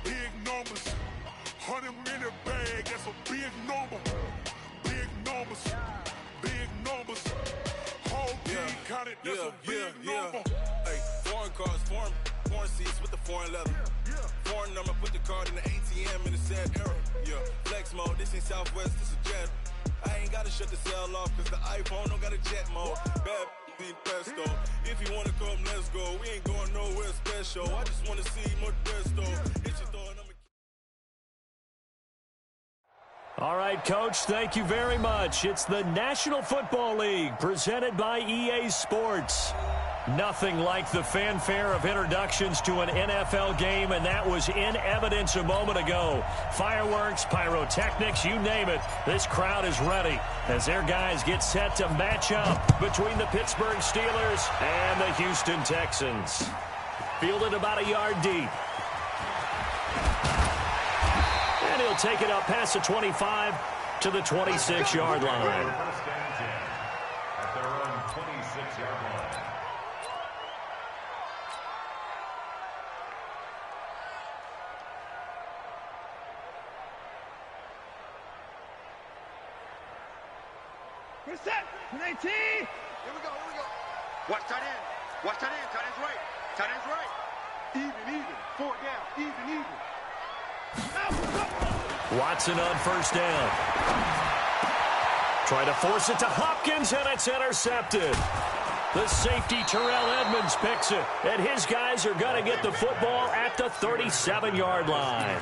Big numbers, 100-minute bag, that's a big number. Big numbers, whole team counted, that's a big number. Hey, foreign cars, foreign seats with the foreign leather. Foreign number, put the card in the ATM in the sad era. Yeah, flex mode, this ain't Southwest, this is Jet. I ain't gotta shut the cell off, cause the iPhone don't got a jet mode. Bad be pesto. If you wanna come, let's go. We ain't going nowhere special. I just wanna see Modesto. Hit your door and All right, Coach, thank you very much. It's the National Football League presented by EA Sports. Nothing like the fanfare of introductions to an NFL game, and that was in evidence a moment ago. Fireworks, pyrotechnics, you name it. This crowd is ready as their guys get set to match up between the Pittsburgh Steelers and the Houston Texans. Fielded about a yard deep. And he'll take it up past the 25 to the 26-yard line. At their own 26-yard line. We're set. 19. Here we go. Watch tight end. Tight end's right. Tight end's right. Even. 4 down. Even. Watson on first down. Try to force it to Hopkins, and it's intercepted. The safety, Terrell Edmonds, picks it, and his guys are going to get the football at the 37-yard line.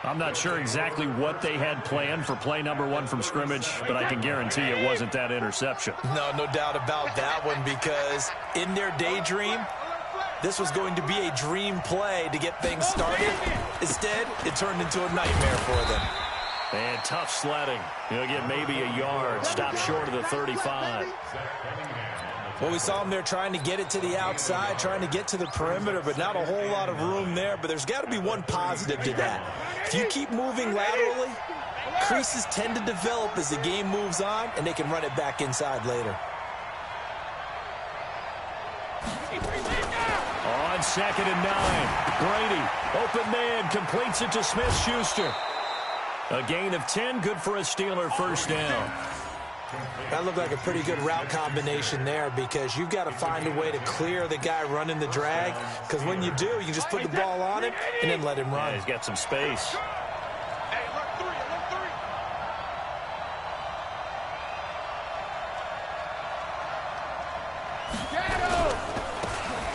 I'm not sure exactly what they had planned for play number 1 from scrimmage, but I can guarantee it wasn't that interception. No doubt about that one, because in their daydream, this was going to be a dream play to get things started. Instead, it turned into a nightmare for them. And tough sledding. He'll get maybe a yard, stop short of the 35. Well, we saw him there trying to get it to the outside, trying to get to the perimeter, but not a whole lot of room there. But there's got to be one positive to that. If you keep moving laterally, creases tend to develop as the game moves on, and they can run it back inside later. On 2nd and 9, Brady, open man, completes it to Smith-Schuster. A gain of 10, good for a Steeler first down. That looked like a pretty good route combination there, because you've got to find a way to clear the guy running the drag, because when you do, you just put the ball on him and then let him run. Yeah, he's got some space.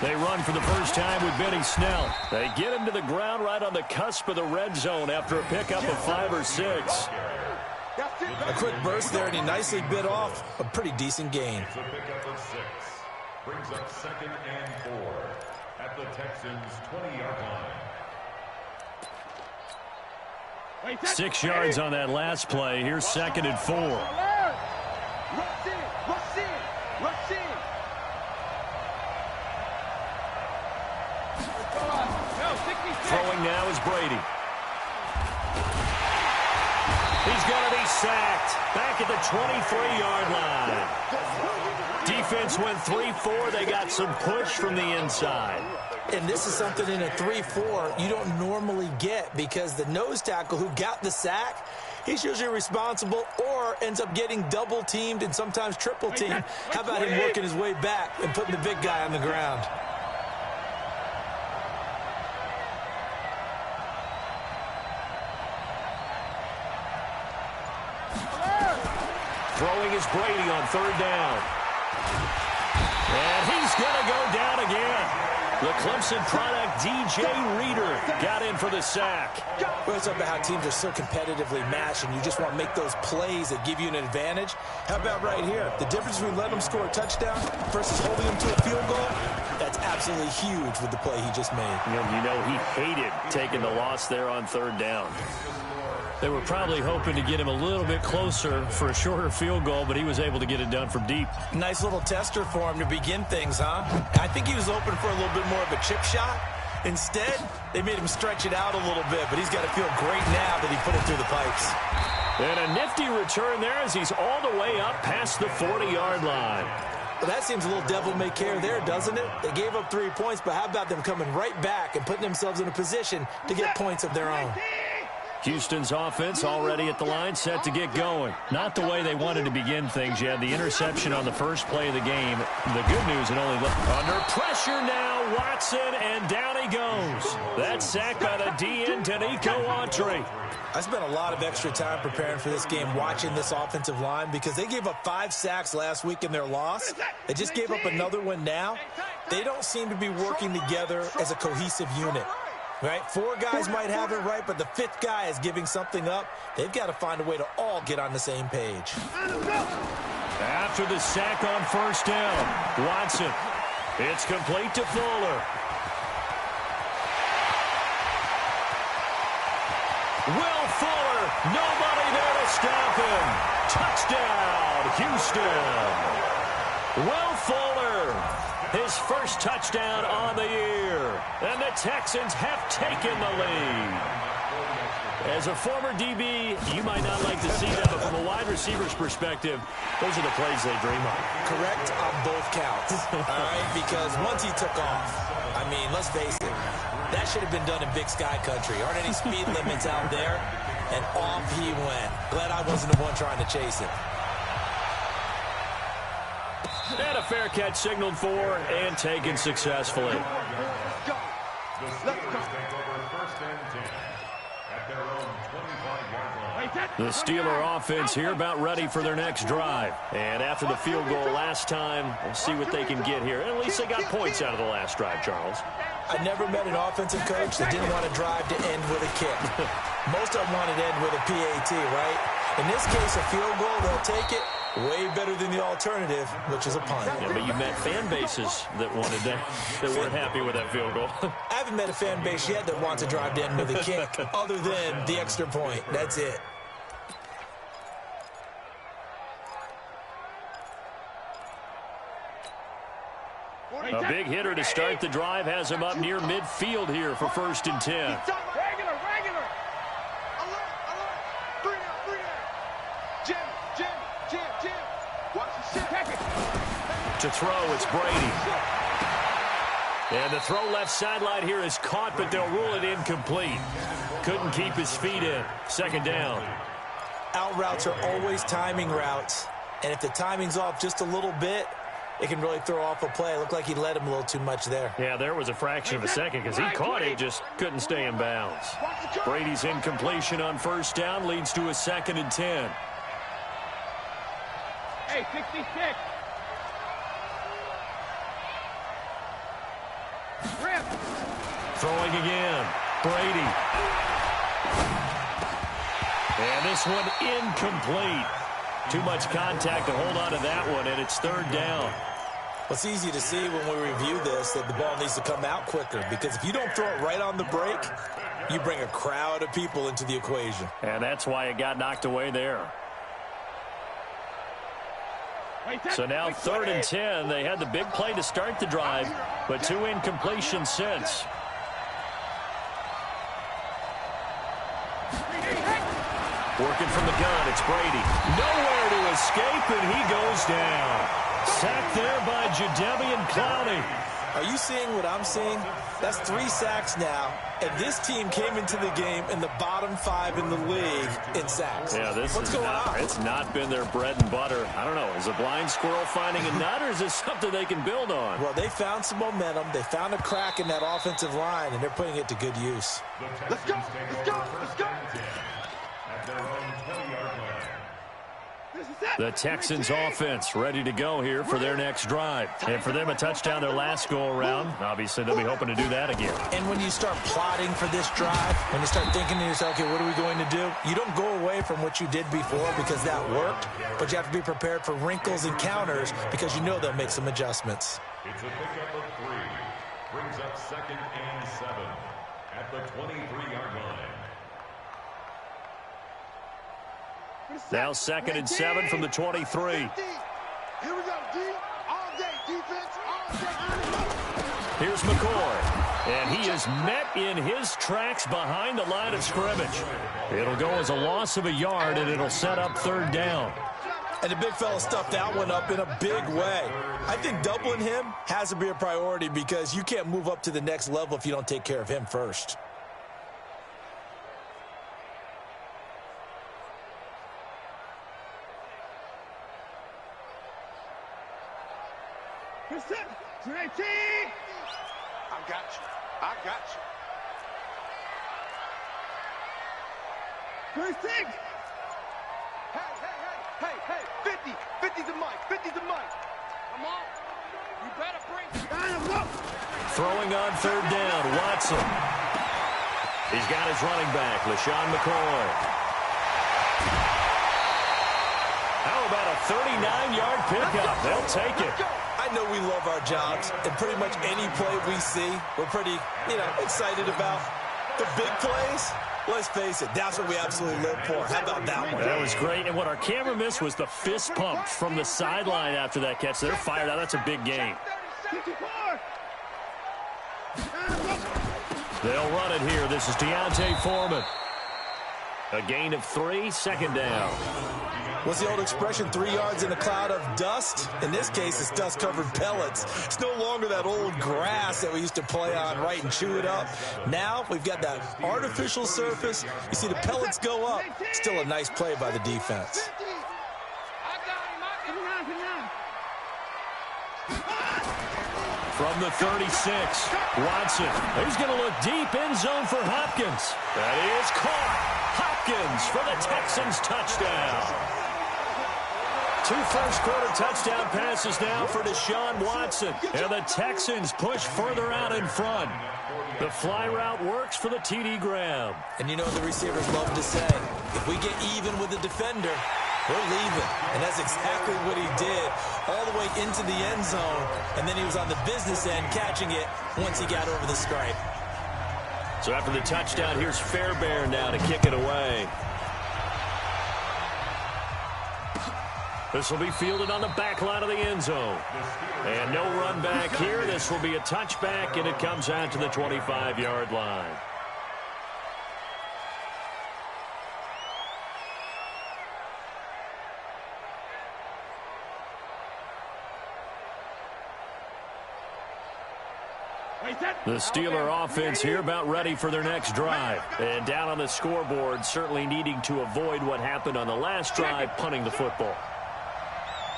They run for the first time with Benny Snell. They get him to the ground right on the cusp of the red zone after a pickup of 5 or 6. A quick burst there, and he nicely bit off a pretty decent gain. It's a pickup of 6. Brings up 2nd and 4 at the Texans' 20-yard line. 6 yards on that last play. Here's 2nd and 4. Rush in. Throwing now is Brady. He's going to be sacked back at the 23-yard line. Defense went 3-4. They got some push from the inside. And this is something in a 3-4 you don't normally get, because the nose tackle who got the sack, he's usually responsible or ends up getting double-teamed and sometimes triple-teamed. How about him working his way back and putting the big guy on the ground? Throwing is Brady on 3rd down. And he's going to go down again. The Clemson product, DJ Reader, got in for the sack. We're talking about how teams are so competitively matched, and you just want to make those plays that give you an advantage. How about right here? The difference between letting them score a touchdown versus holding them to a field goal, that's absolutely huge with the play he just made. You know, he hated taking the loss there on third down. They were probably hoping to get him a little bit closer for a shorter field goal, but he was able to get it done from deep. Nice little tester for him to begin things, huh? I think he was open for a little bit more of a chip shot. Instead, they made him stretch it out a little bit, but he's got to feel great now that he put it through the pipes. And a nifty return there as he's all the way up past the 40-yard line. Well, that seems a little devil-may-care there, doesn't it? They gave up 3 points, but how about them coming right back and putting themselves in a position to get points of their own? Houston's offense already at the line, set to get going. Not the way they wanted to begin things. You had the interception on the first play of the game. The good news, it only under pressure now, Watson, and down he goes. That's sacked by the DN, Danico Autry. I spent a lot of extra time preparing for this game, watching this offensive line, because they gave up 5 sacks last week in their loss. They just gave up another one now. They don't seem to be working together as a cohesive unit. Right? 4 guys might have it right, but the 5th guy is giving something up. They've got to find a way to all get on the same page. After the sack on first down, Watson. It's complete to Fuller. Will Fuller, nobody there to stop him. Touchdown, Houston. Will Fuller, his first touchdown on the year. And the Texans have taken the lead. As a former DB, you might not like to see that, but from a wide receiver's perspective, those are the plays they dream of. Correct on both counts, all right? Because once he took off, I mean, let's face it, that should have been done in Big Sky country. Aren't any speed limits out there? And off he went. Glad I wasn't the one trying to chase him. And a fair catch signaled for and taken successfully. The Steeler offense here about ready for their next drive. And after the field goal last time, we'll see what they can get here. At least they got points out of the last drive, Charles. I never met an offensive coach that didn't want to drive to end with a kick. Most of them wanted to end with a PAT, right? In this case, a field goal, they'll take it. Way better than the alternative, which is a punt. Yeah, but you met fan bases that wanted that weren't happy with that field goal. I haven't met a fan base yet that wants to drive to end with a kick, other than the extra point. That's it. A big hitter to start the drive has him up near midfield here for 1st and 10. Regular. Alert. 3 down. Jim. Watch the shit. To throw, it's Brady. And the throw left sideline here is caught, but they'll rule it incomplete. Couldn't keep his feet in. 2nd down. Out routes are always timing routes. And if the timing's off just a little bit, it can really throw off a play. It looked like he led him a little too much there. Yeah, there was a fraction of a second because he caught it, just couldn't stay in bounds. Brady's incompletion on 1st down leads to a 2nd and 10. Hey, 66. Rip. Throwing again. Brady. And this one incomplete. Too much contact to hold on to that one, and it's 3rd down. Well, it's easy to see when we review this that the ball needs to come out quicker, because if you don't throw it right on the break, you bring a crowd of people into the equation. And that's why it got knocked away there. So now 3rd and 10. They had the big play to start the drive, but 2 incompletions since. Working from the gun, it's Brady. Nowhere to escape, and he goes down. Sacked there by Jadeveon Clowney. Are you seeing what I'm seeing? That's 3 sacks now, and this team came into the game in the bottom 5 in the league in sacks. Yeah, What's going on? It's not been their bread and butter. I don't know. Is a blind squirrel finding a nut, or is this something they can build on? Well, they found some momentum. They found a crack in that offensive line, and they're putting it to good use. Let's go. The Texans offense ready to go here for their next drive. And for them, a touchdown their last go-around. Obviously, they'll be hoping to do that again. And when you start plotting for this drive, when you start thinking to yourself, okay, what are we going to do? You don't go away from what you did before because that worked, but you have to be prepared for wrinkles and counters because you know they'll make some adjustments. It's a pickup of 3. Brings up 2nd and 7 at the 23-yard line. Now 2nd and 7 from the 23. Here we go, D. All day, defense, all day. Here's McCoy. And he is met in his tracks behind the line of scrimmage. It'll go as a loss of a yard, and it'll set up 3rd down. And the big fella stuffed that one up in a big way. I think doubling him has to be a priority because you can't move up to the next level if you don't take care of him first. I got you. I got you. First thing. Hey, 50. 50's the mic. 50's the mic. Come on. You better bring it. Throwing on 3rd down, Watson. He's got his running back, LaShawn McCoy. How about a 39-yard pickup? They'll take it. I know we love our jobs, and pretty much any play we see, we're pretty, excited about. The big plays, let's face it, that's what we absolutely live for. How about that one? That was great, and what our camera missed was the fist pump from the sideline after that catch. They're fired out. That's a big game. 54. They'll run it here. This is Deontay Foreman. A gain of 3, 2nd down. What's the old expression, 3 yards in a cloud of dust? In this case, it's dust-covered pellets. It's no longer that old grass that we used to play on, right, and chew it up. Now we've got that artificial surface. You see the pellets go up. Still a nice play by the defense. From the 36, Watson. He's going to look deep end zone for Hopkins. That is caught. Hopkins for the Texans touchdown. 2 first-quarter touchdown passes now for Deshaun Watson. And the Texans push further out in front. The fly route works for the TD grab. And you know the receivers love to say, if we get even with the defender, we're leaving. And that's exactly what he did all the way into the end zone. And then he was on the business end catching it once he got over the stripe. So after the touchdown, here's Fairbairn now to kick it away. This will be fielded on the back line of the end zone. And no run back here. This will be a touchback, and it comes out to the 25-yard line. The Steeler offense here about ready for their next drive. And down on the scoreboard, certainly needing to avoid what happened on the last drive, punting the football.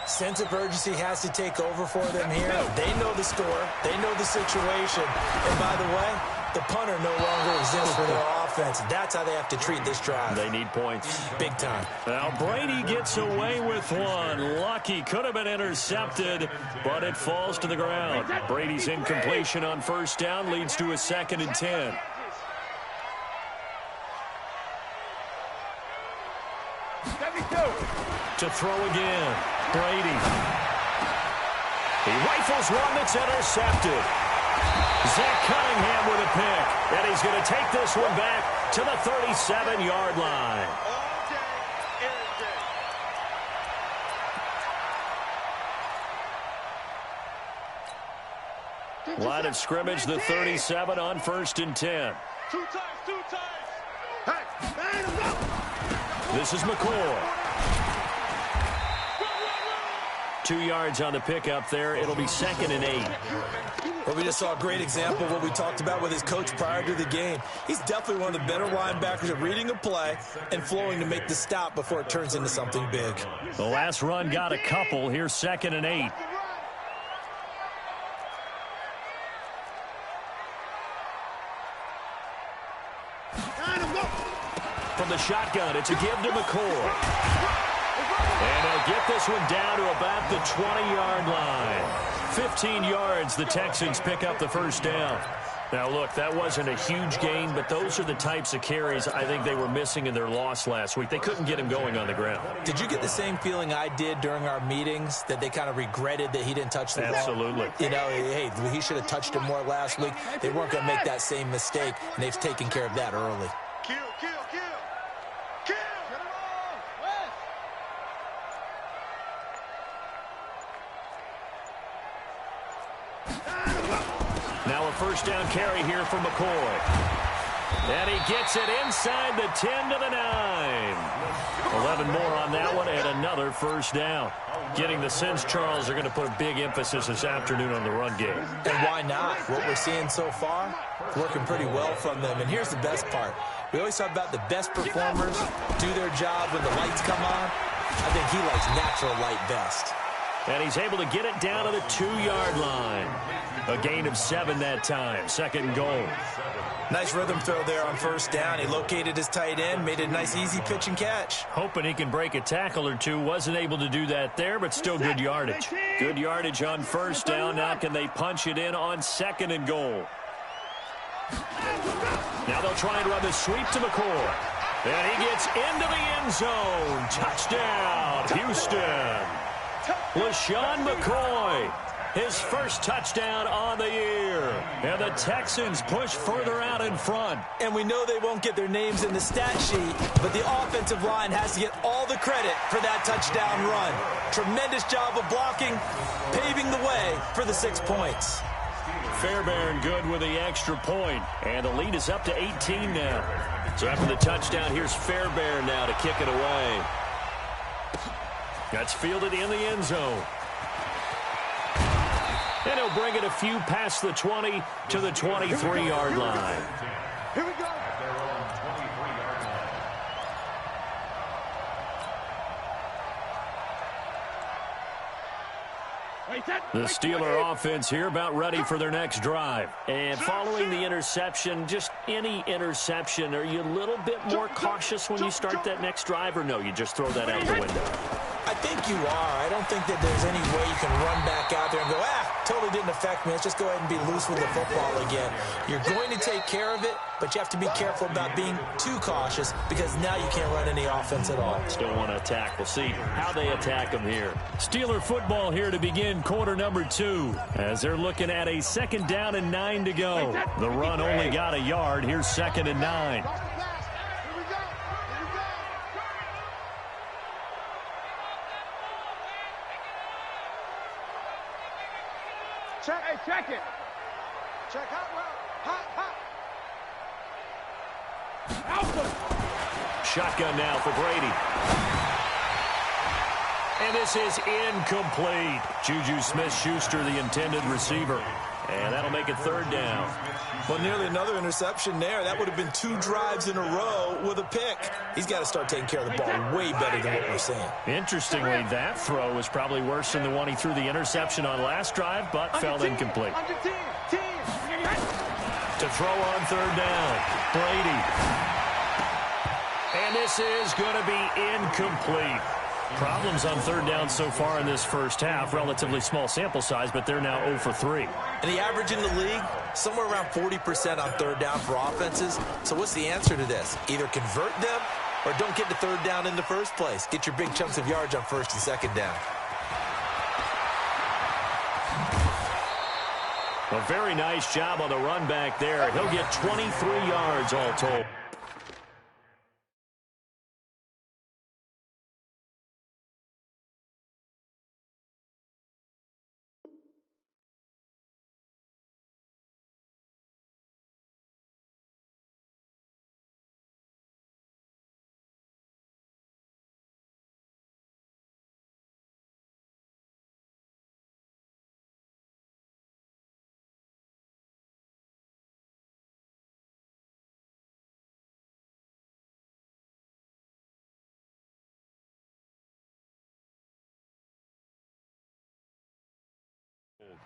Sense of urgency has to take over for them here. They know the score. They know the situation. And by the way, the punter no longer exists for their offense. That's how they have to treat this drive. They need points. Big time. Now Brady gets away with one. Lucky, could have been intercepted, but it falls to the ground. Brady's incompletion on 1st down leads to a 2nd and 10. To throw again, Brady. He rifles one that's intercepted. Zach Cunningham with a pick, and he's going to take this one back to the 37-yard line. Line of scrimmage, the 37 on 1st and 10. 2 times. This is McCoy. 2 yards on the pickup there. It'll be 2nd and 8. Well, we just saw a great example of what we talked about with his coach prior to the game. He's definitely one of the better linebackers at reading a play and flowing to make the stop before it turns into something big. The last run got a couple. Here's 2nd and 8. From the shotgun, it's a give to McCoy. And they'll get this one down to about the 20-yard line. 15 yards, the Texans pick up the first down. Now, look, that wasn't a huge gain, but those are the types of carries I think they were missing in their loss last week. They couldn't get him going on the ground. Did you get the same feeling I did during our meetings, that they kind of regretted that he didn't touch the ball? Absolutely. You know, hey, he should have touched it more last week. They weren't going to make that same mistake, and they've taken care of that early. Kill, kill, kill. Kill. Now a first down carry here for McCoy. And he gets it inside the 10 to the 9. 11 more on that one and another first down. Getting the sense Charles are going to put a big emphasis this afternoon on the run game. And why not? What we're seeing so far, working pretty well from them. And here's the best part. We always talk about the best performers do their job when the lights come on. I think he likes natural light best. And he's able to get it down to the 2-yard line. A gain of 7 that time. Second and goal. Nice rhythm throw there on first down. He located his tight end, made it a nice easy pitch and catch. Hoping he can break a tackle or two. Wasn't able to do that there, but still good yardage. Good yardage on first down. Now can they punch it in on second and goal? Now they'll try and run the sweep to McCoy. And he gets into the end zone. Touchdown, Houston. LaShawn McCoy, his first touchdown on the year. And the Texans push further out in front. And we know they won't get their names in the stat sheet, but the offensive line has to get all the credit for that touchdown run. Tremendous job of blocking, paving the way for the 6 points. Fairbairn good with the extra point. And the lead is up to 18 now. So after the touchdown, here's Fairbairn now to kick it away. That's fielded in the end zone. And he'll bring it a few past the 20 to the 23-yard line. Here we go. The Steeler offense here about ready for their next drive. And following the interception, just any interception, are you a little bit more cautious when you start that next drive, or no, you just throw that out the window? I think you are. I don't think that there's any way you can run back out there and go, totally didn't affect me. Let's just go ahead and be loose with the football again. You're going to take care of it, but you have to be careful about being too cautious because now you can't run any offense at all. Still want to attack. We'll see how they attack them here. Steeler football here to begin quarter number 2 as they're looking at a 2nd down and 9 to go. The run only got a yard. Here's 2nd and 9. Check it. Check hot route. Hot. Shotgun now for Brady. And this is incomplete. Juju Smith-Schuster, the intended receiver. And that'll make it 3rd down. Well, nearly another interception there. That would have been 2 drives in a row with a pick. He's got to start taking care of the ball way better than what we're seeing. Interestingly, that throw was probably worse than the one he threw the interception on last drive, but fell incomplete. To throw on 3rd down, Brady. And this is going to be incomplete. Problems on 3rd down so far in this first half. Relatively small sample size, but they're now 0 for 3. And the average in the league, somewhere around 40% on 3rd down for offenses. So what's the answer to this? Either convert them or don't get to 3rd down in the first place. Get your big chunks of yards on 1st and 2nd down. A very nice job on the run back there. He'll get 23 yards all told.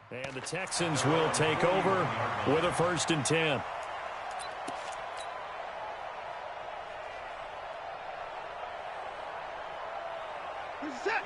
And the Texans will take over with a 1st and 10.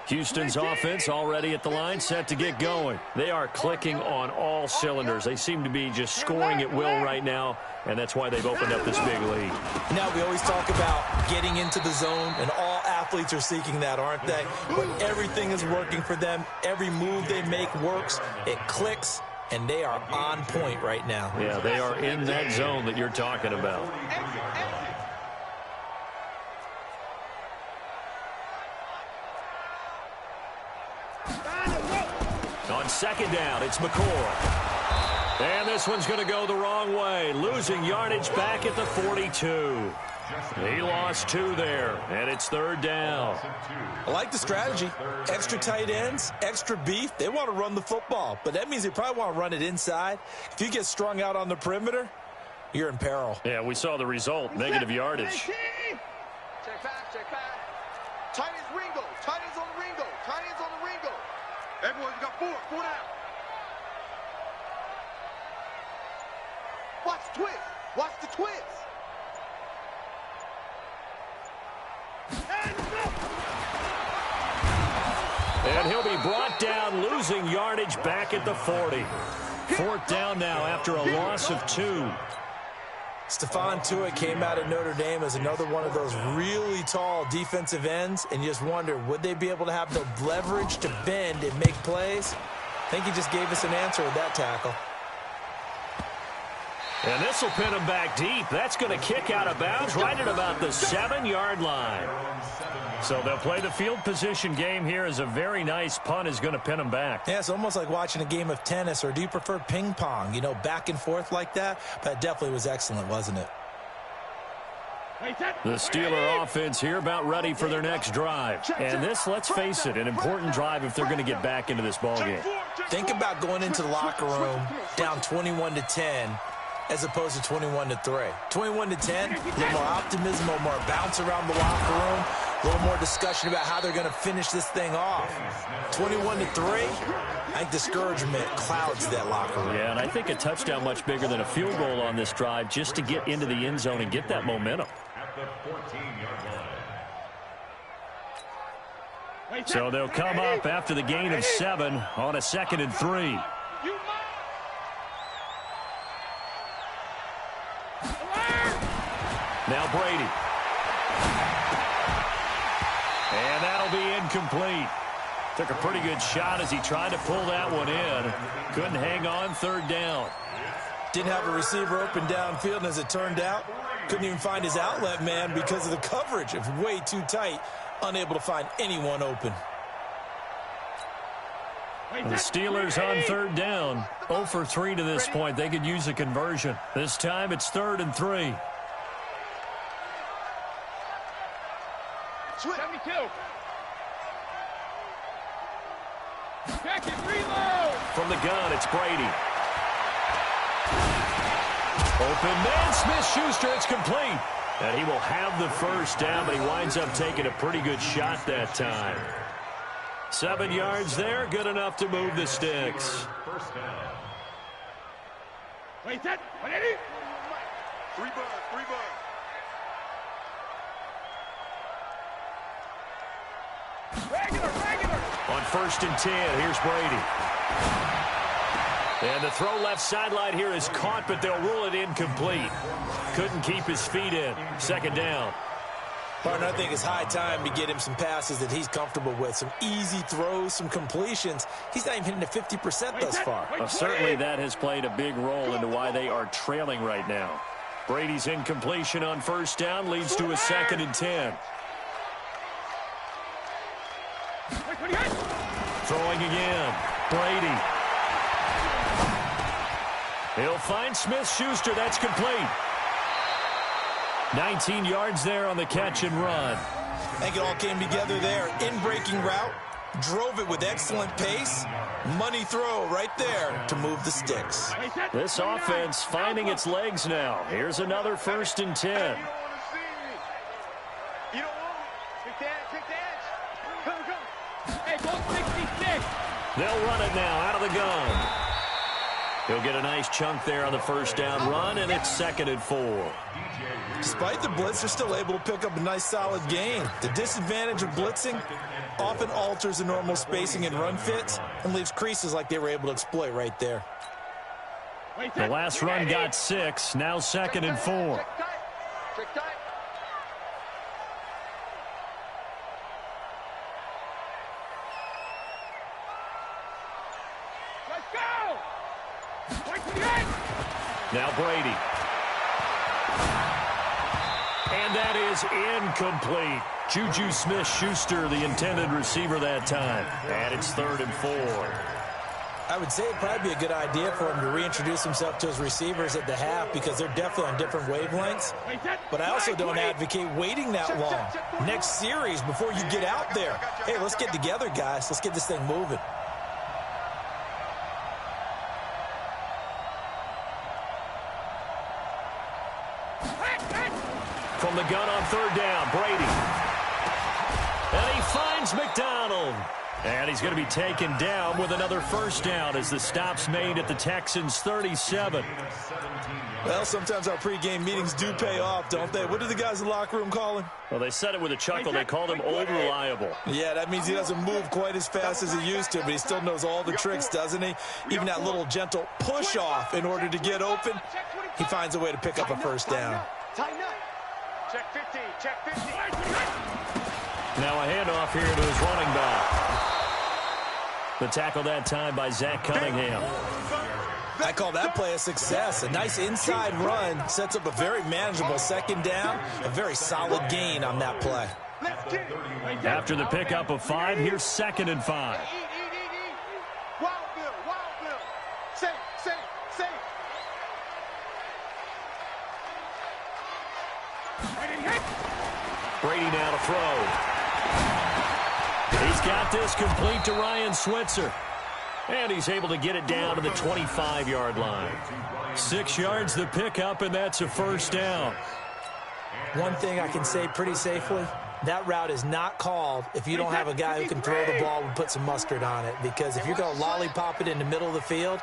Houston's offense already at the line, set to get going. They are clicking on all cylinders. They seem to be just scoring at will right now, and that's why they've opened up this big lead. Now, we always talk about getting into the zone, and all athletes are seeking that, aren't they? But everything is working for them. Every move they make works. It clicks, and they are on point right now. Yeah, they are in that zone that you're talking about. On second down, it's McCord. And this one's going to go the wrong way. Losing yardage back at the 42. He lost 2 there, and it's third down. I like the strategy. Extra tight ends, extra beef. They want to run the football, but that means they probably want to run it inside. If you get strung out on the perimeter, you're in peril. Yeah, we saw the result, negative yardage. Check back, check back. Tight ends Ringo. Tight ends on the Ringo. Tight ends on the Ringo. Everyone, you got 4 down. Watch the twist. Watch the twist. And he'll be brought down, losing yardage back at the 40. Fourth down now after a loss of 2. Stephon Tuitt came out of Notre Dame as another one of those really tall defensive ends, and you just wonder, would they be able to have the leverage to bend and make plays? I think he just gave us an answer with that tackle. And this will pin him back deep. That's going to kick out of bounds right at about the 7-yard line. So they'll play the field position game here as a very nice punt is going to pin him back. Yeah, it's almost like watching a game of tennis, or do you prefer ping pong? You know, back and forth like that? That definitely was excellent, wasn't it? The Steeler offense here about ready for their next drive. And this, let's face it, an important drive if they're going to get back into this ballgame. Think about going into the locker room down 21-10 as opposed to 21-3. 21-10, a little more optimism, a little more bounce around the locker room, a little more discussion about how they're going to finish this thing off. 21-3, I think discouragement clouds that locker room. Yeah, and I think a touchdown much bigger than a field goal on this drive just to get into the end zone and get that momentum. At the 14-yard line. So they'll come up after the gain of 7 on a 2nd and 3. Now Brady. And that'll be incomplete. Took a pretty good shot as he tried to pull that one in. Couldn't hang on, third down. Didn't have a receiver open downfield, and as it turned out, couldn't even find his outlet man because of the coverage. It was way too tight, unable to find anyone open. The Steelers on third down. 0 for 3 to this point. They could use a conversion. This time it's 3rd and 3. 72. Back and reload. From the gun, it's Brady. Open man, Smith-Schuster, it's complete. And he will have the first down, but he winds up taking a pretty good shot that time. 7 yards there, good enough to move the sticks. First down. Wait, that. 180. 3 birds, 3 birds. Regular. On 1st and 10, here's Brady. And the throw left sideline here is caught, but they'll rule it incomplete. Couldn't keep his feet in. 2nd down. Partner, I think it's high time to get him some passes that he's comfortable with. Some easy throws, some completions. He's not even hitting the 50% thus far. Certainly that has played a big role into why they are trailing right now. Brady's incompletion on 1st down leads to a 2nd and 10. Throwing again. Brady. He'll find Smith-Schuster. That's complete. 19 yards there on the catch and run. I think it all came together there. In-breaking route. Drove it with excellent pace. Money throw right there to move the sticks. This offense finding its legs now. Here's another 1st and 10. You don't want to see me. You don't want me. Take the edge. Come. Hey, go 66. They'll run it now out of the gun. He'll get a nice chunk there on the first down run, and it's 2nd and 4. Despite the blitz, they're still able to pick up a nice solid gain. The disadvantage of blitzing often alters the normal spacing and run fits and leaves creases like they were able to exploit right there. The last run got 6, now 2nd and 4. Check tight. Let's go! Point to the end! Now Brady. And that is incomplete. Juju Smith-Schuster, the intended receiver that time. And it's 3rd and 4. I would say it'd probably be a good idea for him to reintroduce himself to his receivers at the half because they're definitely on different wavelengths. But I also don't advocate waiting that long. Next series, before you get out there, hey, let's get together, guys. Let's get this thing moving. From the gun on 3rd down, Brady. And he finds McDonald. And he's going to be taken down with another first down as the stop's made at the Texans' 37. Well, sometimes our pregame meetings do pay off, don't they? What do the guys in the locker room call him? Well, they said it with a chuckle. They called him Old Reliable. Yeah, that means he doesn't move quite as fast as he used to, but he still knows all the tricks, doesn't he? Even that little gentle push-off in order to get open, he finds a way to pick up a first down. Tighten up. Check 15. Check 15. Now a handoff here to his running back. The tackle that time by Zach Cunningham. I call that play a success. A nice inside run sets up a very manageable 2nd down. A very solid gain on that play. After the pickup of 5, here's 2nd and 5. Wild Bill. Safe. Brady now to throw. He's got this complete to Ryan Switzer. And he's able to get it down to the 25-yard line. 6 yards the pickup, and that's a first down. One thing I can say pretty safely, that route is not called if you don't have a guy who can throw the ball and put some mustard on it. Because if you're going to lollipop it in the middle of the field,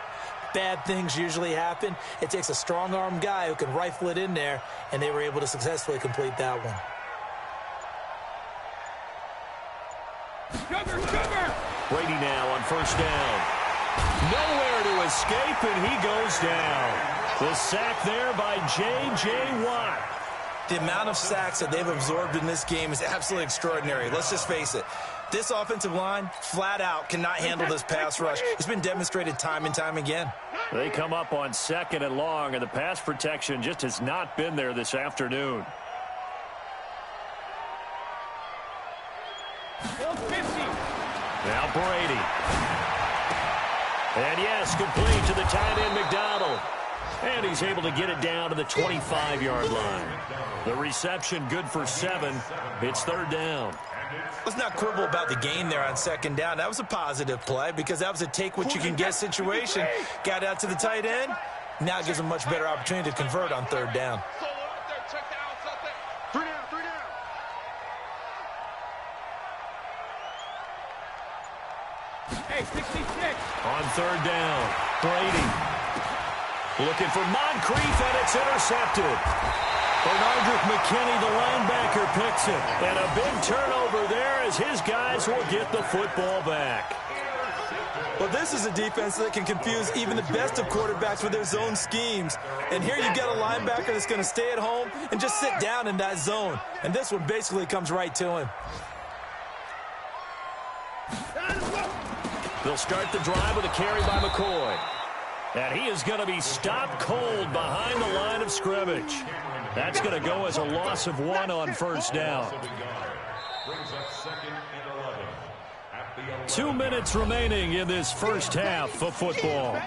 bad things usually happen. It takes a strong-arm guy who can rifle it in there, and they were able to successfully complete that one. Brady now on first down. Nowhere to escape, and he goes down. The sack there by J.J. Watt. The amount of sacks that they've absorbed in this game is absolutely extraordinary. Let's just face it. This offensive line, flat out, cannot handle this pass rush. It's been demonstrated time and time again. They come up on 2nd and long, and the pass protection just has not been there this afternoon. Now Brady. And yes, complete to the tight end McDonald. And he's able to get it down to the 25-yard line. The reception good for 7. It's 3rd down. Let's not quibble about the gain there on 2nd down. That was a positive play because that was a take-what-you-can-get situation. Got out to the tight end. Now it gives him a much better opportunity to convert on 3rd down. Three down. Hey, 66. On 3rd down, Brady. Looking for Moncrief, and it's intercepted. Bernardrick McKinney, the linebacker, picks it. And a big turnover there as his guys will get the football back. Well, this is a defense that can confuse even the best of quarterbacks with their zone schemes. And here you've got a linebacker that's going to stay at home and just sit down in that zone. And this one basically comes right to him. They'll start the drive with a carry by McCoy. And he is going to be stopped cold behind the line of scrimmage. That's going to go as a loss of 1 on first down. 2 minutes remaining in this first half of football.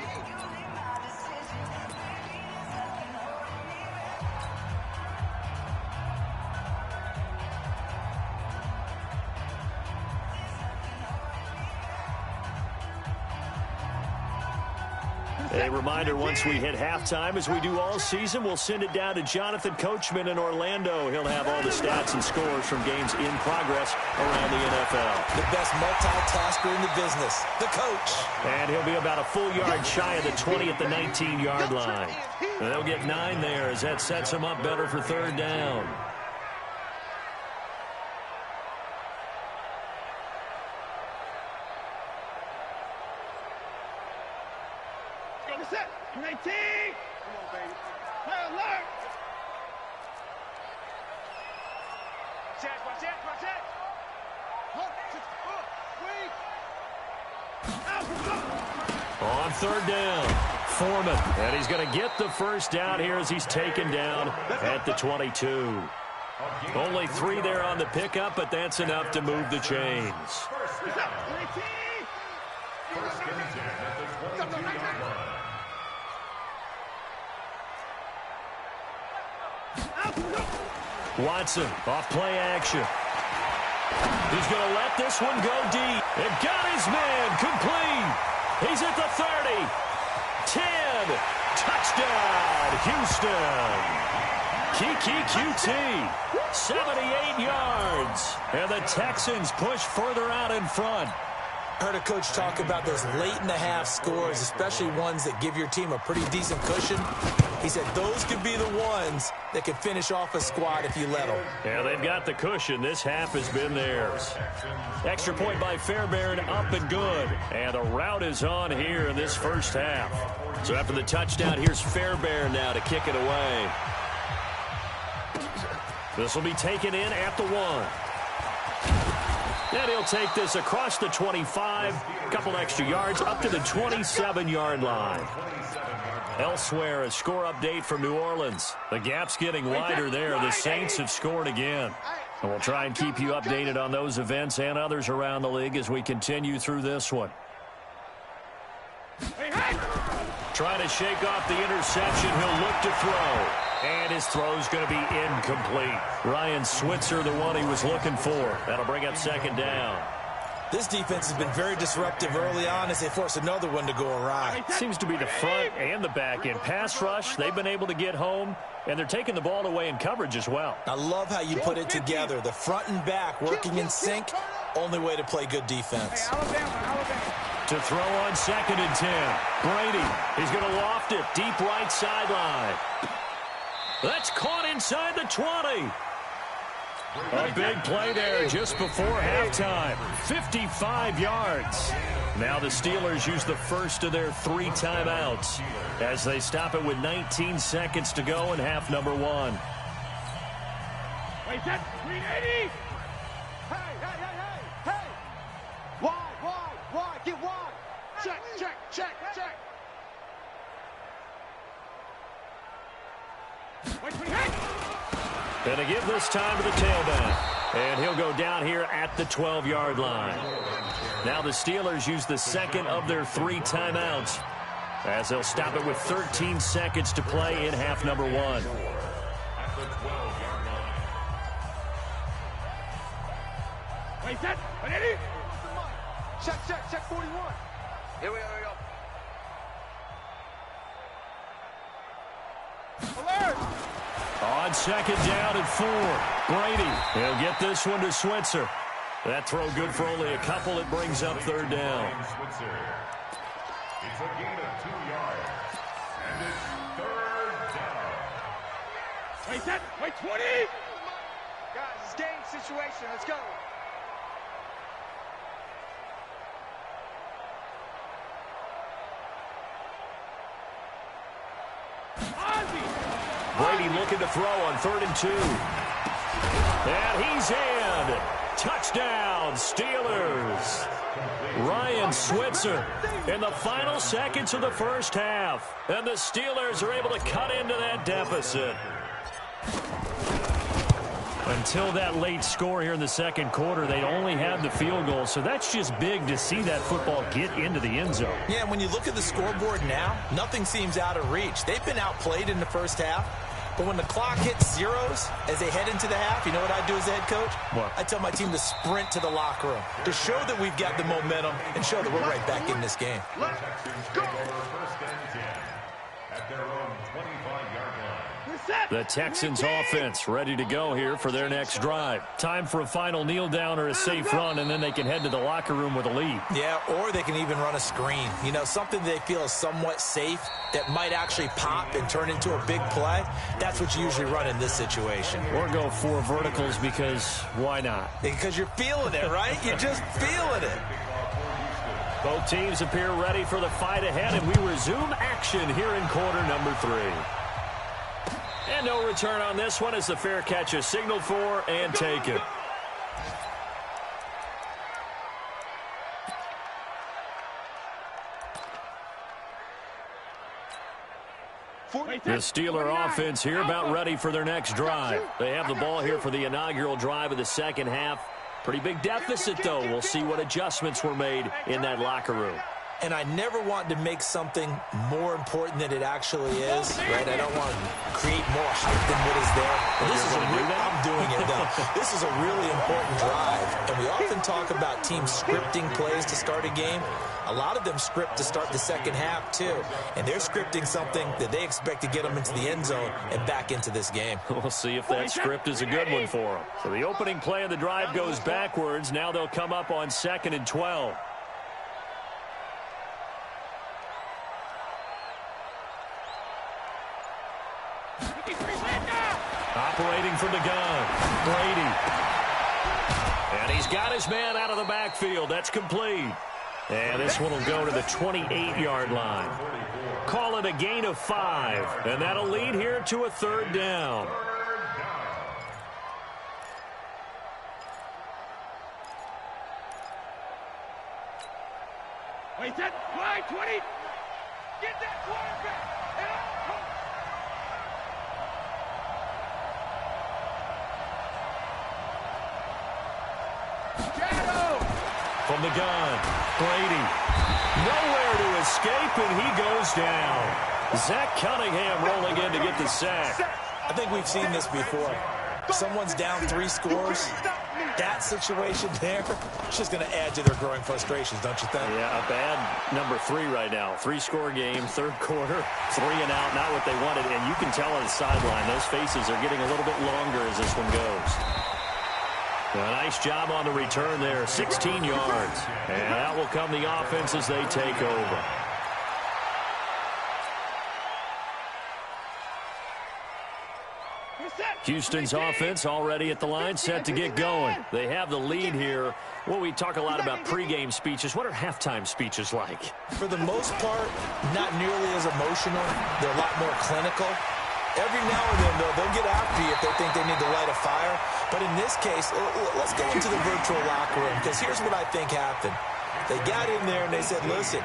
A reminder, once we hit halftime, as we do all season, we'll send it down to Jonathan Coachman in Orlando. He'll have all the stats and scores from games in progress around the NFL. The best multitasker in the business, the coach. And he'll be about a full yard shy of the 20 at the 19-yard line. They'll get 9 there as that sets them up better for third down. Set. 19. Come on, baby. High alert. Watch that. On third down, Foreman. And he's going to get the first down here as he's taken down at the 22. Only 3 there on the pickup, but that's enough to move the chains. First down at the 22-yard line. Watson off play action. He's going to let this one go deep. And got his man complete. He's at the 30. 10. Touchdown, Houston. Kiki QT. 78 yards. And the Texans push further out in front. Heard a coach talk about those late-in-the-half scores, especially ones that give your team a pretty decent cushion. He said those could be the ones that could finish off a squad if you let them. Yeah, they've got the cushion. This half has been theirs. Extra point by Fairbairn, up and good. And the route is on here in this first half. So after the touchdown, here's Fairbairn now to kick it away. This will be taken in at the 1. And he'll take this across the 25, a couple extra yards, up to the 27-yard line. Elsewhere, a score update from New Orleans. The gap's getting wider there. The Saints have scored again. And we'll try and keep you updated on those events and others around the league as we continue through this one. Trying to shake off the interception. He'll look to throw. And his throw's going to be incomplete. Ryan Switzer, the one he was looking for. That'll bring up second down. This defense has been very disruptive early on as they force another one to go awry. Seems to be the front and the back end. Pass rush, they've been able to get home, and they're taking the ball away in coverage as well. I love how you put it together. The front and back working in sync. Only way to play good defense. Alabama. To throw on 2nd and 10. Brady, he's going to loft it deep right sideline. That's caught inside the 20. A big play there just before halftime. 55 yards. Now the Steelers use the first of their 3 timeouts as they stop it with 19 seconds to go in half number 1. Wait, that's 380. Hey. Wide. Get wide. Check. Wait, 28. And to give this time to the tailback. And he'll go down here at the 12-yard line. Now the Steelers use the second of their 3 timeouts as they'll stop it with 13 seconds to play in half number 1. At the 12-yard line. Wait, that's 180. Check 41. Here we go. Alert. On 2nd down and 4. Brady, he'll get this one to Switzer. That throw good for only a couple. It brings up 3rd down. Switzer. It's a gain of 2 yards. And it's 3rd down. Wait, that's 20. Guys, it's game situation. Let's go. Brady looking to throw on 3rd and 2. And he's in. Touchdown, Steelers. Ryan Switzer in the final seconds of the first half. And the Steelers are able to cut into that deficit. Until that late score here in the second quarter, they only had the field goal. So that's just big to see that football get into the end zone. Yeah, when you look at the scoreboard now, nothing seems out of reach. They've been outplayed in the first half. But when the clock hits zeros as they head into the half, you know what I do as a head coach? What? I tell my team to sprint to the locker room to show that we've got the momentum and show that we're right back in this game. Let's go. First and 10 at their own 25-yard line. The Texans offense ready to go here for their next drive. Time for a final kneel down or a safe run, and then they can head to the locker room with a lead. Yeah, or they can even run a screen. You know, something they feel is somewhat safe that might actually pop and turn into a big play. That's what you usually run in this situation. Or go 4 verticals because why not? Because you're feeling it, right? You're just feeling it. Both teams appear ready for the fight ahead, and we resume action here in quarter number 3. And no return on this one as the fair catch is signaled for and taken. The Steeler offense here about ready for their next drive. They have the ball here for the inaugural drive of the second half. Pretty big deficit, though. We'll see what adjustments were made in that locker room. And I never want to make something more important than it actually is, right? I don't want to create more hype than what is there. But this is I'm doing it, though. This is a really important drive. And we often talk about teams scripting plays to start a game. A lot of them script to start the second half, too. And they're scripting something that they expect to get them into the end zone and back into this game. We'll see if that script is a good one for them. So the opening play of the drive goes backwards. Now they'll come up on 2nd and 12. Operating from the gun, Brady. And he's got his man out of the backfield. That's complete. And this one will go to the 28-yard line. Call it a gain of 5. And that'll lead here to a 3rd down. Wait, that line 20. Get that quarterback. From the gun, Brady. Nowhere to escape, and he goes down. Zach Cunningham rolling in to get the sack. I think we've seen this before. Someone's down 3 scores. That situation there, it's just going to add to their growing frustrations, don't you think? Yeah, a bad number 3 right now. 3-score game, 3rd quarter, 3 and out, not what they wanted. And you can tell on the sideline, those faces are getting a little bit longer as this one goes. A nice job on the return there, 16 yards. And that will come the offense as they take over. Houston's offense already at the line, set to get going. They have the lead here. Well, we talk a lot about pregame speeches. What are halftime speeches like? For the most part, not nearly as emotional. They're a lot more clinical. Every now and then, though, they'll get after you if they think they need to light a fire. But in this case, let's go into the virtual locker room, because here's what I think happened. They got in there and they said, listen,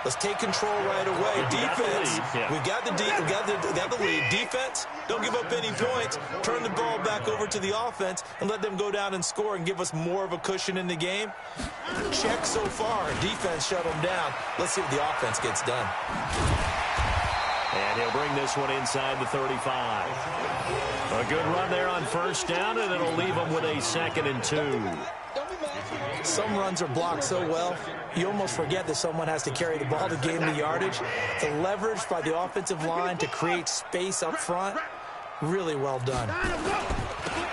let's take control right away. Defense, we've got the lead. Defense, don't give up any points. Turn the ball back over to the offense and let them go down and score and give us more of a cushion in the game. Check so far. Defense shut them down. Let's see what the offense gets done. And he'll bring this one inside the 35. A good run there on 1st down, and it'll leave them with a 2nd and 2. Some runs are blocked so well, you almost forget that someone has to carry the ball to gain the yardage. The leverage by the offensive line to create space up front, really well done.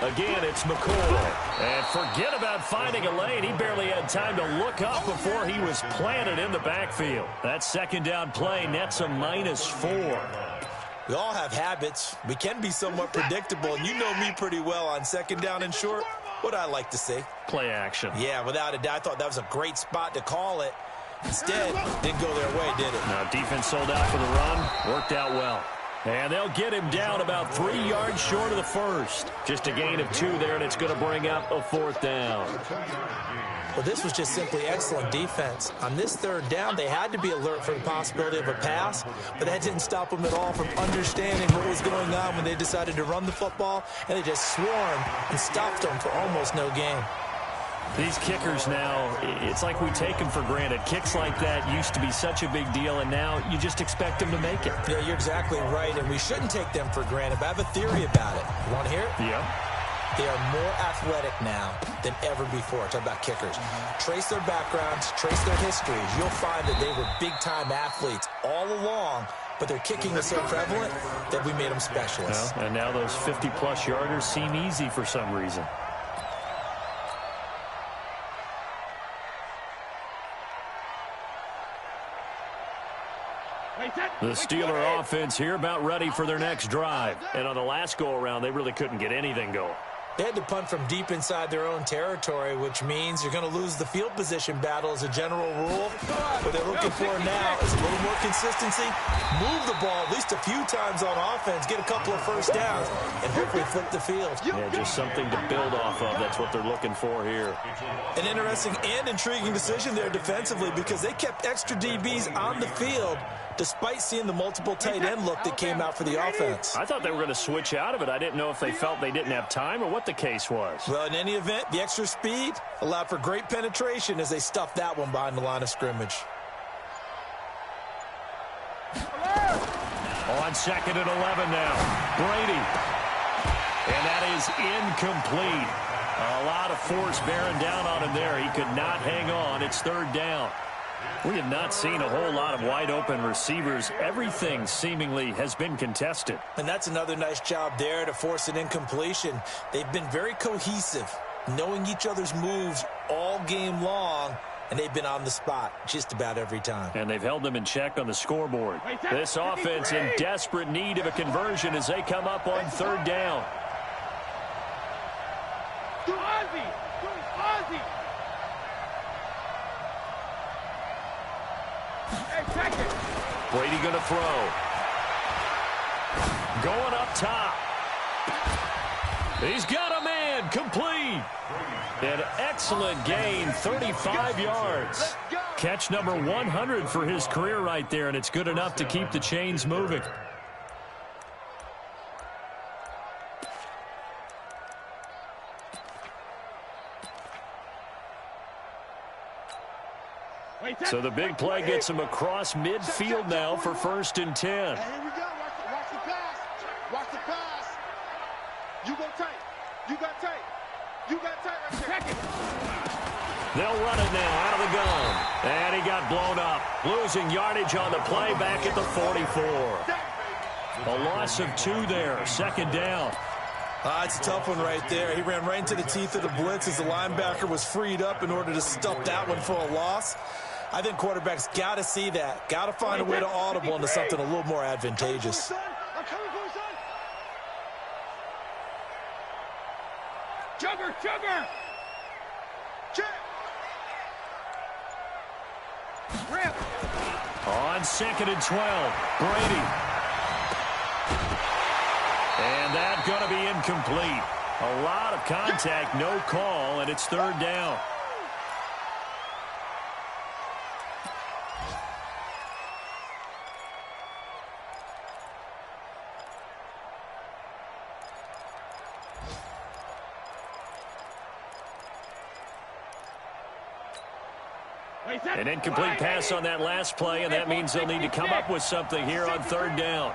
Again, it's McCoy. And forget about finding a lane. He barely had time to look up before he was planted in the backfield. That 2nd down play nets a -4. We all have habits. We can be somewhat predictable, and you know me pretty well on 2nd down and short. What I like to see. Play action. Yeah, without a doubt. I thought that was a great spot to call it. Instead, didn't go their way, did it? Now, defense sold out for the run. Worked out well. And they'll get him down about 3 yards short of the 1st. Just a gain of 2 there, and it's going to bring up a 4th down. Well, this was just simply excellent defense. On this 3rd down, they had to be alert for the possibility of a pass, but that didn't stop them at all from understanding what was going on when they decided to run the football, and they just swarmed and stopped them for almost no gain. These kickers now, it's like we take them for granted. Kicks like that used to be such a big deal, and now you just expect them to make it. Yeah, you're exactly right, and we shouldn't take them for granted. But I have a theory about it. You want to hear it? Yeah. They are more athletic now than ever before. Talk about kickers. Trace their backgrounds, trace their histories. You'll find that they were big-time athletes all along, but their kicking was so prevalent that we made them specialists. Well, and now those 50-plus yarders seem easy for some reason. The Steeler offense here about ready for their next drive. And on the last go-around, they really couldn't get anything going. They had to punt from deep inside their own territory, which means you're going to lose the field position battle as a general rule. What they're looking for now is a little more consistency, move the ball at least a few times on offense, get a couple of first downs, and hopefully flip the field. Yeah, just something to build off of. That's what they're looking for here. An interesting and intriguing decision there defensively because they kept extra DBs on the field despite seeing the multiple tight end look that came out for the offense. I thought they were going to switch out of it. I didn't know if they felt they didn't have time or what the case was. Well, in any event, the extra speed allowed for great penetration as they stuffed that one behind the line of scrimmage. On 2nd and 11 now. Brady. And that is incomplete. A lot of force bearing down on him there. He could not hang on. It's 3rd down. We have not seen a whole lot of wide-open receivers. Everything seemingly has been contested. And that's another nice job there to force an incompletion. They've been very cohesive, knowing each other's moves all game long, and they've been on the spot just about every time. And they've held them in check on the scoreboard. This offense in desperate need of a conversion as they come up on 3rd down. Brady going to throw. Going up top. He's got a man. Complete. An excellent gain, 35 yards. Catch number 100 for his career right there, and it's good enough to keep the chains moving. So the big play gets him across midfield now for 1st and 10. Here we go. Watch the pass. Watch the pass. You go tight. You got tight. You got tight right there. They'll run it now out of the gun. And he got blown up. Losing yardage on the play back at the 44. A loss of 2 there. 2nd down. It's a tough one right there. He ran right into the teeth of the blitz as the linebacker was freed up in order to stop that one for a loss. I think quarterbacks got to see that. Got to find a way to audible into something a little more advantageous. Chugger! Rip! On 2nd and 12, Brady. And that's going to be incomplete. A lot of contact, no call, and it's 3rd down. An incomplete pass on that last play, and that means they'll need to come up with something here on 3rd down.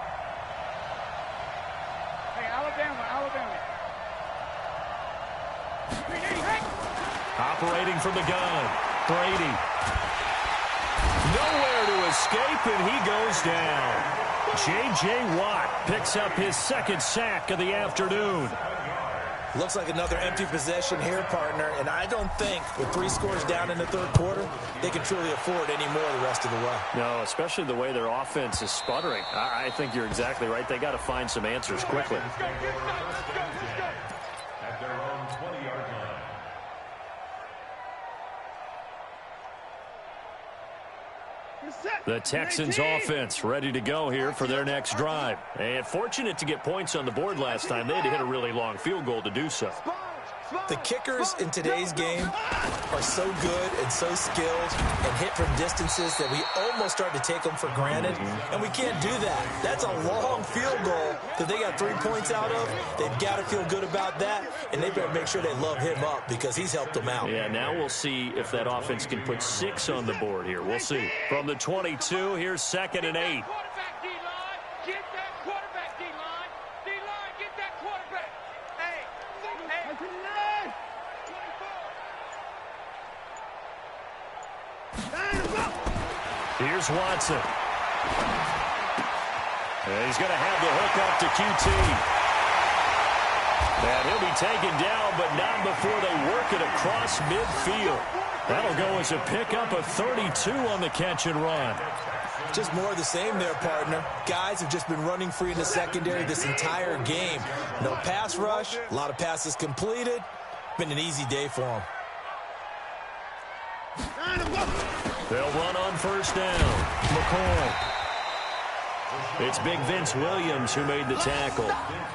Hey, Alabama. Operating from the gun, Brady. Nowhere to escape, and he goes down. J.J. Watt picks up his 2nd sack of the afternoon. Looks like another empty possession here, partner, and I don't think with 3 scores down in the 3rd quarter, they can truly afford any more the rest of the way. No, especially the way their offense is sputtering. I think you're exactly right. They got to find some answers quickly. At their own 20-yard line. The Texans offense ready to go here for their next drive. And fortunate to get points on the board last time. They had to hit a really long field goal to do so. The kickers in today's game are so good and so skilled and hit from distances that we almost start to take them for granted, and we can't do that. That's a long field goal that they got 3 points out of. They've got to feel good about that, and they better make sure they love him up because he's helped them out. Yeah, now we'll see if that offense can put 6 on the board here. We'll see. From the 22, here's 2nd and 8. Quarterback, D-line. Get that quarterback, D-line. D-line, get that quarterback. Hey. Here's Watson. And he's going to have the hook up to QT. And he'll be taken down, but not before they work it across midfield. That'll go as a pickup of 32 on the catch and run. Just more of the same there, partner. Guys have just been running free in the secondary this entire game. No pass rush, a lot of passes completed. Been an easy day for them. They'll run on first down. McCoy. It's Big Vince Williams who made the tackle.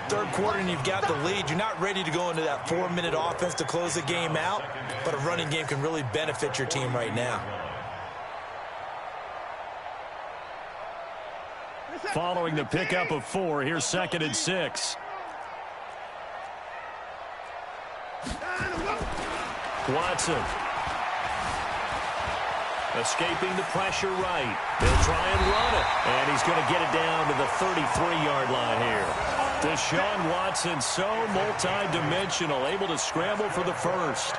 Third quarter and you've got the lead. You're not ready to go into that 4-minute offense to close the game out, but a running game can really benefit your team right now. Following the pickup of 4, here's 2nd and 6. Watson. Escaping the pressure right. They'll try and run it. And he's going to get it down to the 33-yard line here. Deshaun Watson, so multi-dimensional, able to scramble for the first.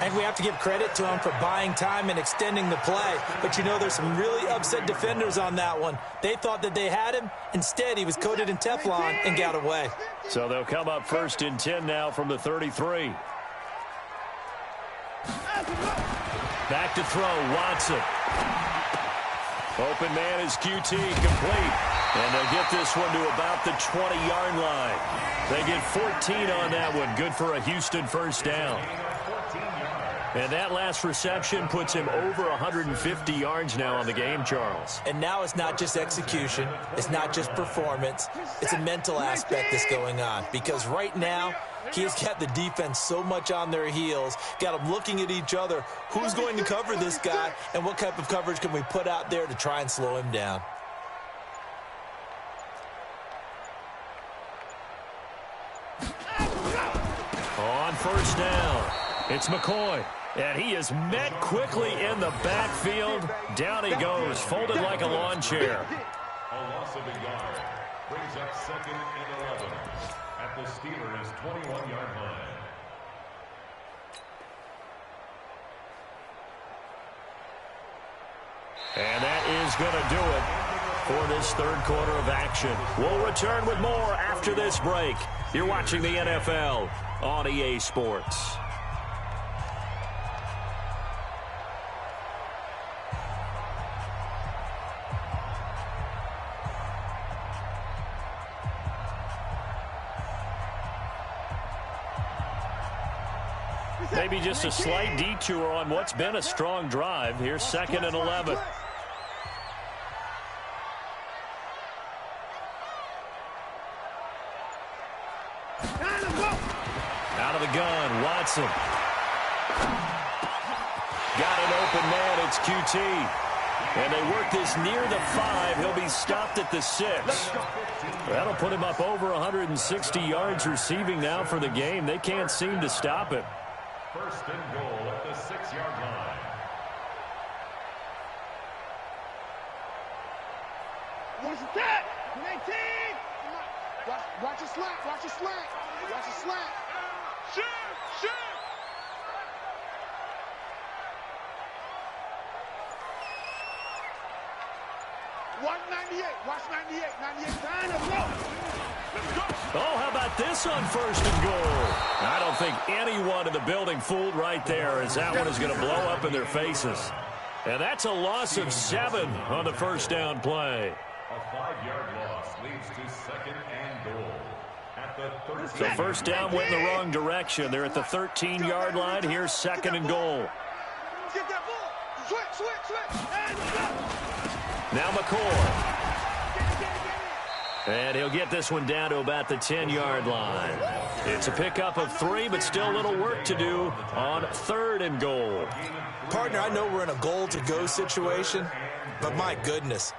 And we have to give credit to him for buying time and extending the play. But, you know, there's some really upset defenders on that one. They thought that they had him. Instead, he was coated in Teflon and got away. So they'll come up 1st and 10 now from the 33. Back to throw, Watson. Open man is QT, complete. And they'll get this one to about the 20-yard line. They get 14 on that one. Good for a Houston first down. And that last reception puts him over 150 yards now on the game, Charles. And now it's not just execution. It's not just performance. It's a mental aspect that's going on. Because right now, he's got the defense so much on their heels, got them looking at each other. Who's going to cover this guy, and what type of coverage can we put out there to try and slow him down? On first down, it's McCoy. And he is met quickly in the backfield. Down he goes, folded like a lawn chair. A loss of a yard brings up 2nd and 11 at the Steelers' 21-yard line. And that is going to do it for this third quarter of action. We'll return with more after this break. You're watching the NFL on EA Sports. Maybe just a slight detour on what's been a strong drive. Here's 2nd and 11. Out of the gun, Watson. Got an open man, it's QT. And they work this near the 5. He'll be stopped at the 6. That'll put him up over 160 yards receiving now for the game. They can't seem to stop it. 1st and goal at the 6-yard line. What's that? 19! Watch your slant, watch your slant, watch your slant. Shoot! Shoot! Watch 98, watch 98, 98, time to go. Let's go! Oh, how about this on 1st and goal? I don't think anyone in the building fooled right there, as that one is going to blow up in their faces. And that's a loss of 7 on the first down play. A 5-yard loss leads to 2nd and goal at the 13. So first down went in the wrong direction. They're at the 13-yard line. Here's 2nd and goal. Get that ball. Switch. And go. Now McCoy. And he'll get this one down to about the 10-yard line. It's a pickup of 3, but still a little work to do on 3rd and goal. Partner, I know we're in a goal-to-go situation, but my goodness,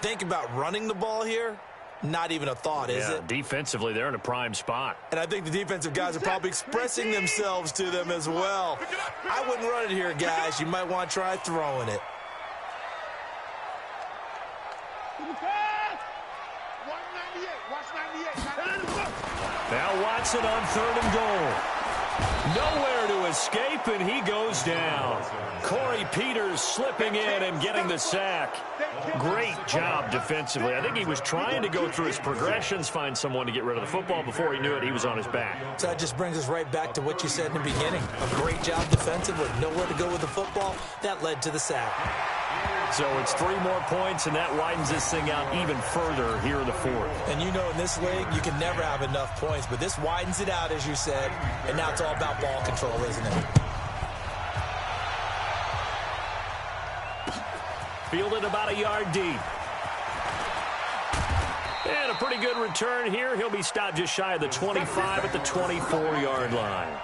think about running the ball here. Not even a thought, is it? Defensively, they're in a prime spot. And I think the defensive guys are probably expressing themselves to them as well. I wouldn't run it here, guys. You might want to try throwing it. Now Watson on 3rd and goal. Nowhere to escape, and he goes down. Corey Peters slipping in and getting the sack. Great job defensively. I think he was trying to go through his progressions, find someone to get rid of the football. Before he knew it, he was on his back. So that just brings us right back to what you said in the beginning. A great job defensively. Nowhere to go with the football. That led to the sack. So it's 3 more points, and that widens this thing out even further here in the 4th. And you know in this league, you can never have enough points, but this widens it out, as you said, and now it's all about ball control, isn't it? Fielded about a yard deep. And a pretty good return here. He'll be stopped just shy of the 25 at the 24-yard line.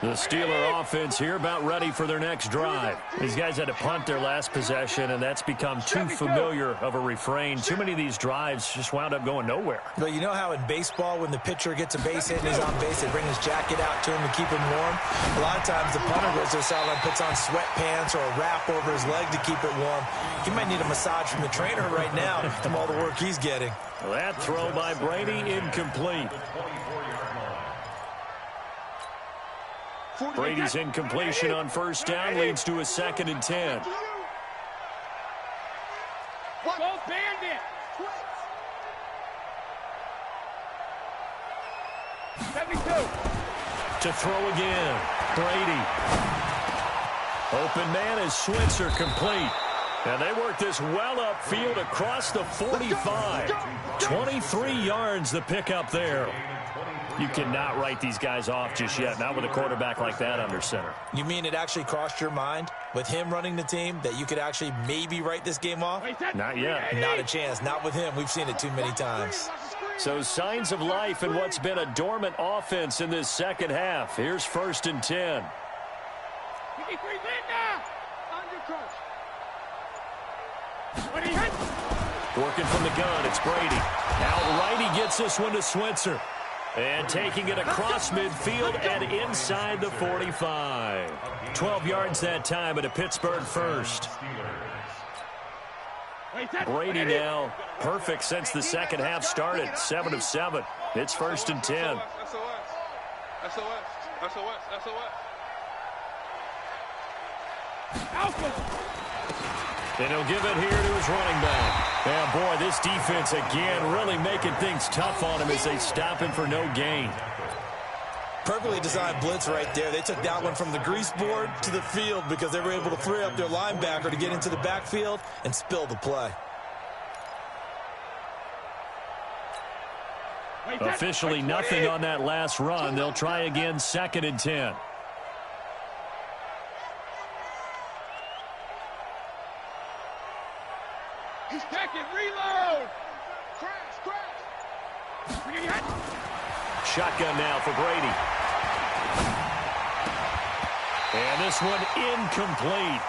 The Steeler offense here about ready for their next drive. These guys had to punt their last possession, and that's become too familiar of a refrain. Too many of these drives just wound up going nowhere. But you know how in baseball, when the pitcher gets a base hit and he's on base, they bring his jacket out to him to keep him warm? A lot of times the punter goes to the sideline, puts on sweatpants or a wrap over his leg to keep it warm. He might need a massage from the trainer right now from all the work he's getting. Well, that throw by Brady incomplete. Brady's incompletion on 1st down leads to a 2nd and 10. Go Bandit! 72. To throw again. Brady. Open man is Switzer complete. And they work this well upfield across the 45. 23 yards the pickup there. You cannot write these guys off just yet, not with a quarterback like that under center. You mean it actually crossed your mind with him running the team that you could actually maybe write this game off? Not yet. Not a chance. Not with him. We've seen it too many times. So signs of life in what's been a dormant offense in this second half. Here's 1st and 10. Working from the gun, it's Brady. Outright, he gets this one to Switzer. And taking it across midfield and inside the 45. 12 yards that time at a Pittsburgh first. Brady now perfect since the second half started. 7 of 7. It's 1st and 10. And he'll give it here to his running back. Yeah, boy, this defense again really making things tough on him as they stop him for no gain. Perfectly designed blitz right there. They took that one from the grease board to the field because they were able to free up their linebacker to get into the backfield and spill the play. Officially nothing on that last run. They'll try again, 2nd and 10. He's taking reload. Shotgun now for Brady. And this one incomplete.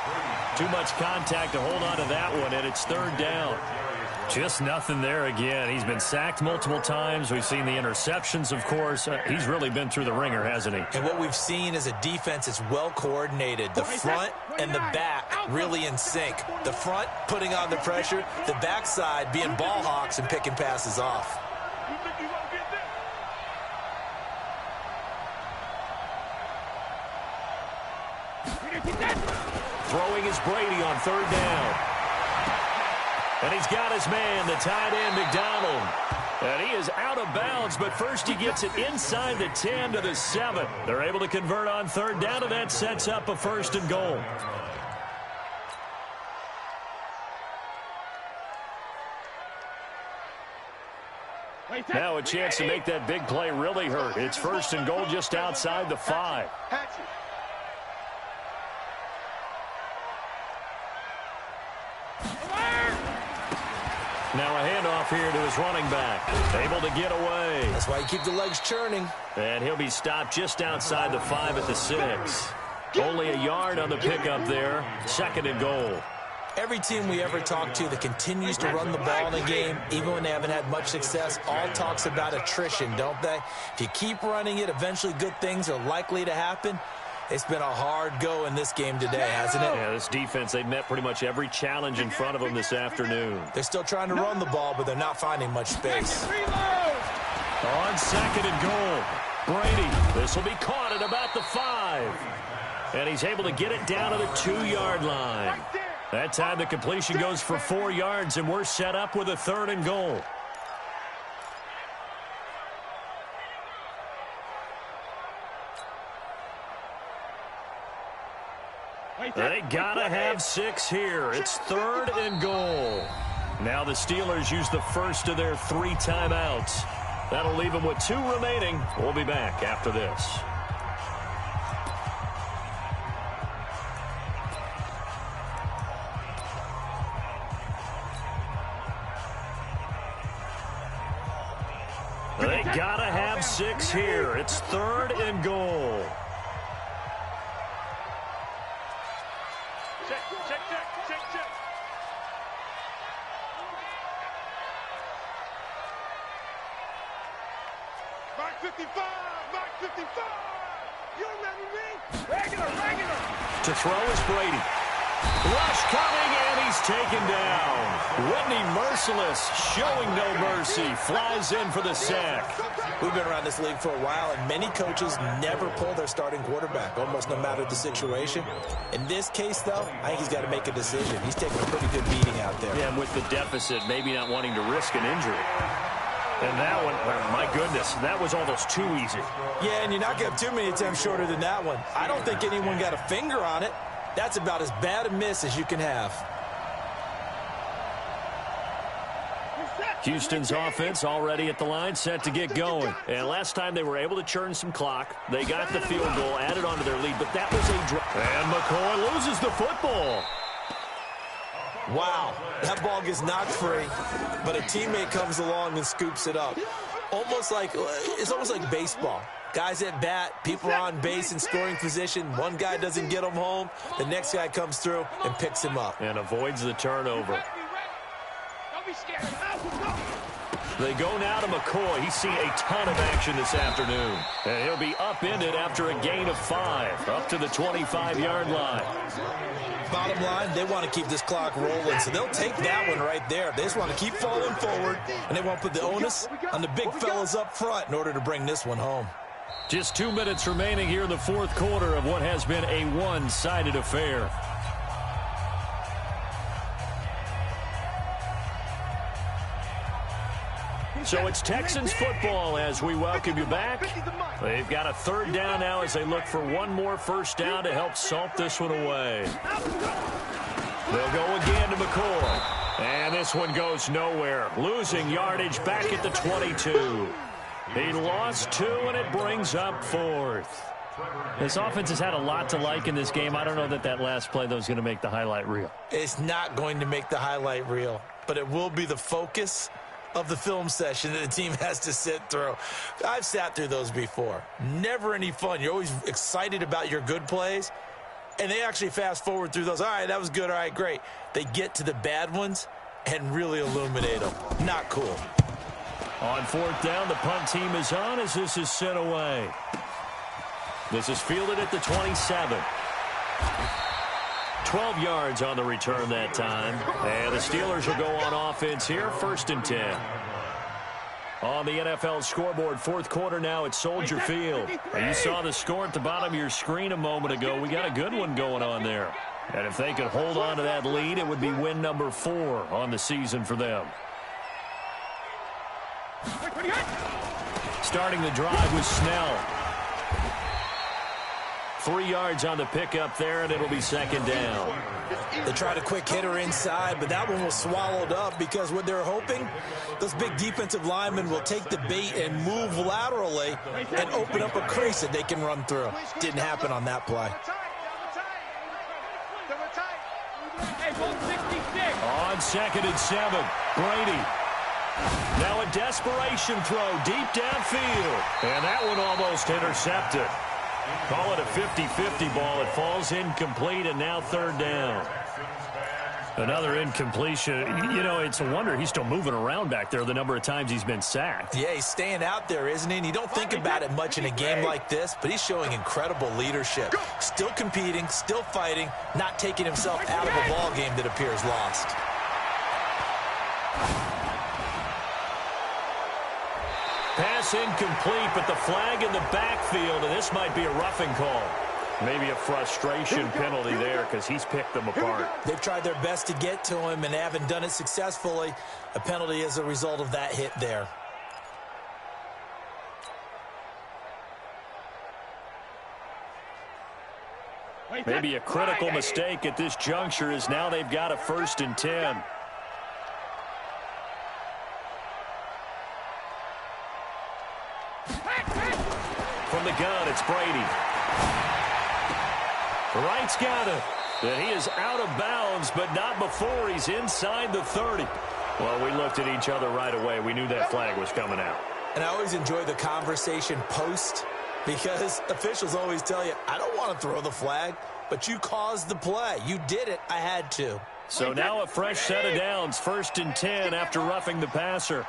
Too much contact to hold on to that one, and it's 3rd down. Just nothing there again. He's been sacked multiple times. We've seen the interceptions, of course. He's really been through the ringer, hasn't he? And what we've seen is a defense that's well coordinated. The front and the back really in sync. The front putting on the pressure. The backside being ball hawks and picking passes off. Throwing is Brady on 3rd down. And he's got his man, the tight end, McDonald. And he is out of bounds, but first he gets it inside the 10 to the 7. They're able to convert on 3rd down, and that sets up a 1st and goal. Now a chance to make that big play really hurt. It's 1st and goal just outside the 5. Now a handoff here to his running back. Able to get away. That's why you keep the legs churning. And he'll be stopped just outside the 5 at the 6. Only a yard on the pickup there. 2nd and goal. Every team we ever talk to that continues to run the ball in a game, even when they haven't had much success, all talks about attrition, don't they? If you keep running it, eventually good things are likely to happen. It's been a hard go in this game today, hasn't it? Yeah, this defense, they've met pretty much every challenge in front of them this afternoon. They're still trying to run the ball, but they're not finding much space. On 2nd and goal, Brady. This will be caught at about the 5. And he's able to get it down to the 2-yard line. That time the completion goes for 4 yards, and we're set up with a 3rd and goal. They gotta have 6 here. It's 3rd and goal. Now the Steelers use the first of their 3 timeouts. That'll leave them with 2 remaining. We'll be back after this. They gotta have 6 here. It's 3rd and goal. Check. Mark 55! Mark 55! You remember me? Regular! To throw is Brady. Rush coming, and he's taken down. Whitney merciless, showing no mercy, flies in for the sack. We've been around this league for a while, and many coaches never pull their starting quarterback, almost no matter the situation. In this case, though, I think he's got to make a decision. He's taking a pretty good beating out there. Yeah, and with the deficit, maybe not wanting to risk an injury. And that one, my goodness, that was almost too easy. Yeah, and you're not going to have too many attempts shorter than that one. I don't think anyone got a finger on it. That's about as bad a miss as you can have. Houston's offense already at the line, set to get going. And last time they were able to churn some clock. They got the field goal, added on to their lead, but that was a drop. And McCoy loses the football. Wow, that ball gets knocked free, but a teammate comes along and scoops it up. It's almost like baseball. Guys at bat, people are on base in scoring position. One guy doesn't get him home. The next guy comes through and picks him up. And avoids the turnover. Don't be scared. They go now to McCoy. He's seen a ton of action this afternoon. And he'll be upended after a gain of 5, up to the 25-yard line. Bottom line, they want to keep this clock rolling, so they'll take that one right there. They just want to keep falling forward, and they want to put the onus on the big fellas up front in order to bring this one home. Just 2 minutes remaining here in the 4th quarter of what has been a one-sided affair. So it's Texans football as we welcome you back. They've got a 3rd down now as they look for one more first down to help salt this one away. They'll go again to McCoy. And this one goes nowhere. Losing yardage back at the 22. He lost 2, and it brings up 4th. This offense has had a lot to like in this game. I don't know that last play, though, is going to make the highlight reel. It's not going to make the highlight reel, but it will be the focus of the film session that the team has to sit through. I've sat through those before. Never any fun. You're always excited about your good plays, and they actually fast forward through those. All right, that was good. All right, great. They get to the bad ones and really illuminate them. Not cool. On 4th down, the punt team is on as this is sent away. This is fielded at the 27. 12 yards on the return that time. And the Steelers will go on offense here, 1st and 10. On the NFL scoreboard, 4th quarter now at Soldier Field. And you saw the score at the bottom of your screen a moment ago. We got a good one going on there. And if they could hold on to that lead, it would be win number 4 on the season for them. Starting the drive was Snell. 3 yards on the pickup there, and it'll be 2nd down. They tried a quick hitter inside, but that one was swallowed up because what they're hoping, those big defensive linemen will take the bait and move laterally and open up a crease that they can run through. Didn't happen on that play. On 2nd and 7, Brady. Now a desperation throw deep downfield. And that one almost intercepted. Call it a 50-50 ball. It falls incomplete, and now 3rd down. Another incompletion. You know, it's a wonder he's still moving around back there the number of times he's been sacked. Yeah, he's staying out there, isn't he? And you don't think about it much in a game like this, but he's showing incredible leadership. Still competing, still fighting, not taking himself out of a ball game that appears lost. Pass incomplete, but the flag in the backfield, and this might be a roughing call. Maybe a frustration penalty there because he's picked them apart. They've tried their best to get to him and haven't done it successfully. A penalty as a result of that hit there. Maybe a critical mistake at this juncture is now they've got a 1st and 10. From the gun, it's Brady. Wright's got it. And he is out of bounds, but not before he's inside the 30. Well, we looked at each other right away. We knew that flag was coming out. And I always enjoy the conversation post because officials always tell you, I don't want to throw the flag, but you caused the play. You did it. I had to. So now a fresh set of downs, 1st and 10 after roughing the passer.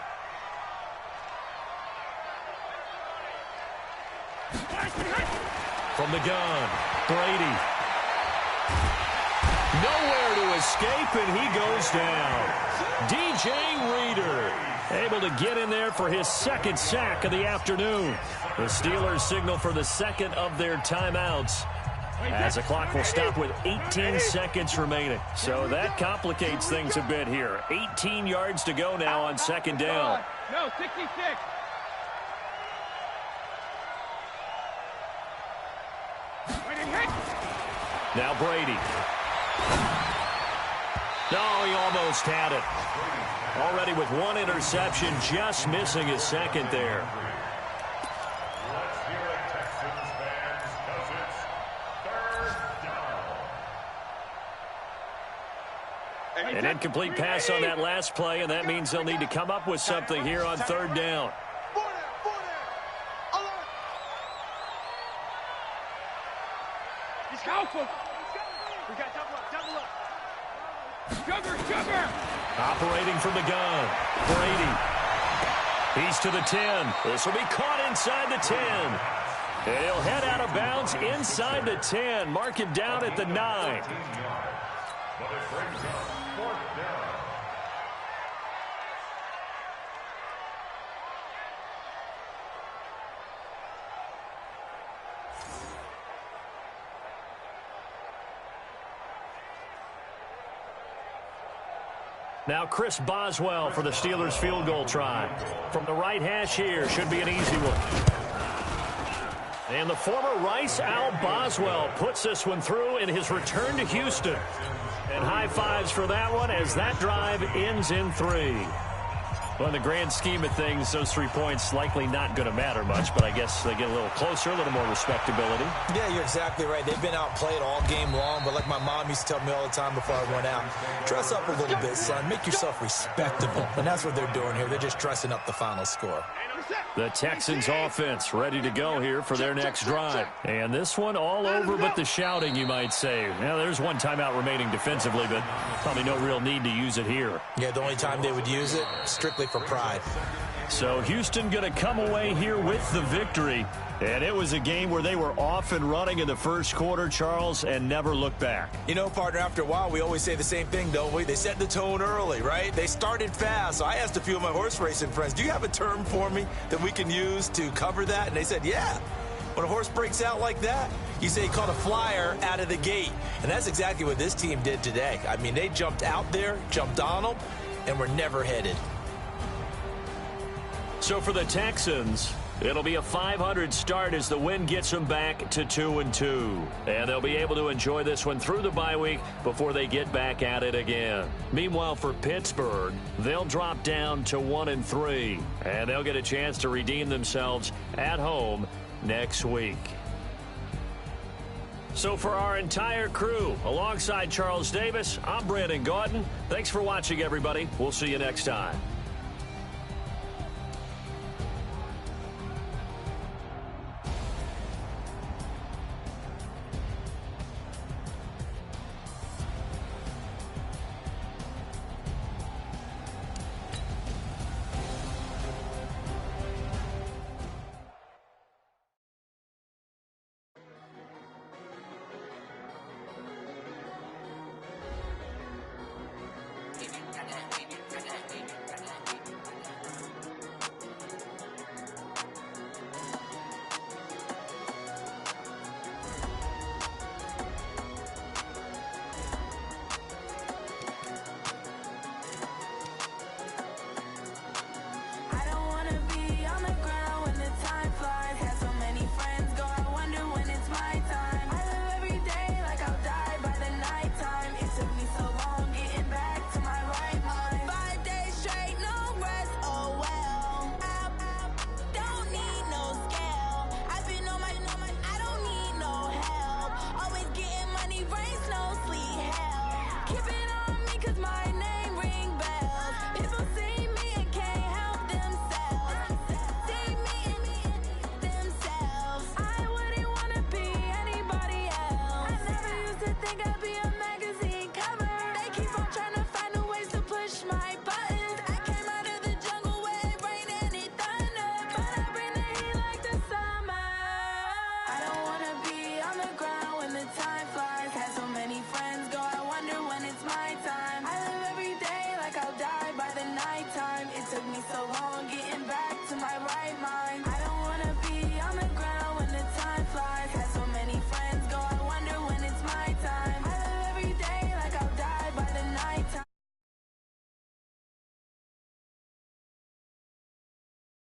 From the gun, Brady. Nowhere to escape, and he goes down. DJ Reader able to get in there for his 2nd sack of the afternoon. The Steelers signal for the 2nd of their timeouts, as the clock will stop with 18 seconds remaining. So that complicates things a bit here. 18 yards to go now on 2nd down. No, 66. Now Brady. No, he almost had it. Already with 1 interception, just missing his 2nd there. Let's hear it, Texans fans, because it's 3rd down. An incomplete pass on that last play, and that means they'll need to come up with something here on 3rd down. We got double up. Sugar. Operating from the gun, Brady. He's to the 10. This will be caught inside the 10. And he'll head out of bounds inside the 10. Mark him down at the 9. But it brings up 4th down. Now Chris Boswell for the Steelers field goal try. From the right hash here, should be an easy one. And the former Rice Al Boswell puts this one through in his return to Houston. And high fives for that one as that drive ends in 3. Well, in the grand scheme of things, those 3 points likely not going to matter much, but I guess they get a little closer, a little more respectability. Yeah, you're exactly right. They've been outplayed all game long, but like my mom used to tell me all the time before I went out, dress up a little bit, son. Make yourself respectable. And that's what they're doing here. They're just dressing up the final score. The Texans offense ready to go here for their next drive. And this one all over but the shouting, you might say. Now, there's 1 timeout remaining defensively, but probably no real need to use it here. Yeah, the only time they would use it, strictly for pride. So Houston going to come away here with the victory. And it was a game where they were off and running in the first quarter, Charles, and never looked back. You know, partner, after a while, we always say the same thing, don't we? They set the tone early, right? They started fast. So I asked a few of my horse racing friends, do you have a term for me that we can use to cover that? And they said, yeah. When a horse breaks out like that, you say he caught a flyer out of the gate. And that's exactly what this team did today. I mean, they jumped out there, jumped on them, and were never headed. So for the Texans, it'll be a 500 start as the win gets them back to 2-2. And they'll be able to enjoy this one through the bye week before they get back at it again. Meanwhile, for Pittsburgh, they'll drop down to 1-3. And they'll get a chance to redeem themselves at home next week. So for our entire crew, alongside Charles Davis, I'm Brandon Gaudin. Thanks for watching, everybody. We'll see you next time.